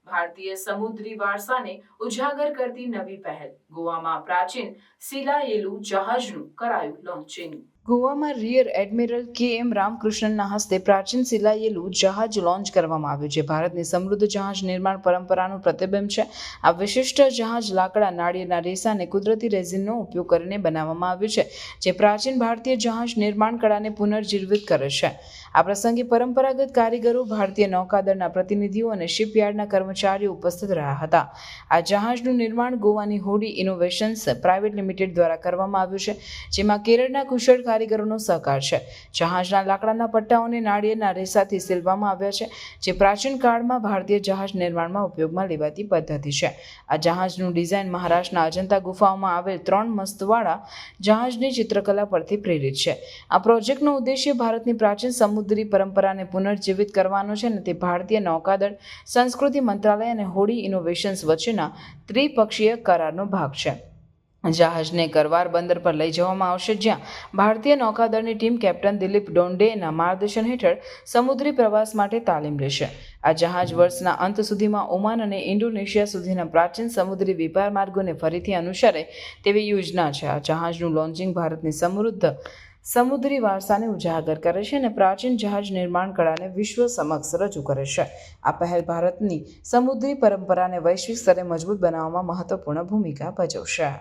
ભારતીય સમુદ્રી વારસાને ઉજાગર કરતી નવી પહેલ. ગોવામાં પ્રાચીન શિલાયેલું જહાજનું કરાયું લોન્ચિંગ. ગોવામાં રિયર એડમિરલ કે.એમ. રામકૃષ્ણનના હસ્તે પ્રાચીન શિલાયેલું જહાજ લોન્ચ કરવામાં આવ્યું છે. ભારતની સમૃદ્ધ જહાજ નિર્માણ પરંપરાનું પ્રતિબિંબ છે. આ વિશિષ્ટ જહાજ લાકડા, નાળિયેરના રેસા અને કુદરતી રેઝિનનો ઉપયોગ કરીને બનાવવામાં આવ્યું છે, જે પ્રાચીન ભારતીય જહાજ નિર્માણ કળાને પુનર્જીવિત કરે છે. આ પ્રસંગે પરંપરાગત કારીગરો, ભારતીય નૌકાદળના પ્રતિનિધિઓ અને શિપયાર્ડના કર્મચારીઓ ઉપસ્થિત રહ્યા હતા. આ જહાજનું નિર્માણ ગોવાની હોડી ઇનોવેશન્સ પ્રાઇવેટ લિમિટેડ દ્વારા કરવામાં આવ્યું છે, જેમાં કેરળના કુશળ કારીગરોનો સહકાર છે. જહાજના લાકડાના પટ્ટાઓને નાળિયેરના રેસાથી સીલવામાં આવ્યા છે, જે પ્રાચીન કાળમાં ભારતીય જહાજ નિર્માણમાં ઉપયોગમાં લેવાતી પદ્ધતિ છે. આ જહાજનું ડિઝાઇન મહારાષ્ટ્રના અજંતા ગુફાઓમાં આવેલ 3 મસ્તવાળા જહાજની ચિત્રકલા પરથી પ્રેરિત છે. આ પ્રોજેક્ટનો ઉદ્દેશ્ય ભારતની પ્રાચીન સમુદ્રી પરંપરાને પુનર્જીવિત કરવાનો છે અને તે ભારતીય નૌકાદળ, સંસ્કૃતિ મંત્રાલય અને હોડી ઇનોવેશન્સ વચ્ચેના ત્રિપક્ષીય કરારનો ભાગ છે. જહાજને કરવાર બંદર પર લઈ જવામાં આવશે, જ્યાં ભારતીય નૌકાદળની ટીમ કેપ્ટન દિલીપ ડોંડેના માર્ગદર્શન હેઠળ સમુદ્રી પ્રવાસ માટે તાલીમ લેશે. આ જહાજ વર્ષના અંત સુધીમાં ઓમાન અને ઇન્ડોનેશિયા સુધીના પ્રાચીન સમુદ્રી વેપાર માર્ગોને ફરીથી અનુસરે તેવી યોજના છે. આ જહાજનું લોન્ચિંગ ભારતની સમૃદ્ધ સમુદ્રી વારસાને ઉજાગર કરે છે અને પ્રાચીન જહાજ નિર્માણ કળાને વિશ્વ સમક્ષ રજૂ કરે છે. આ પહેલ ભારતની સમુદ્રી પરંપરાને વૈશ્વિક સ્તરે મજબૂત બનાવવામાં મહત્વપૂર્ણ ભૂમિકા ભજવશે.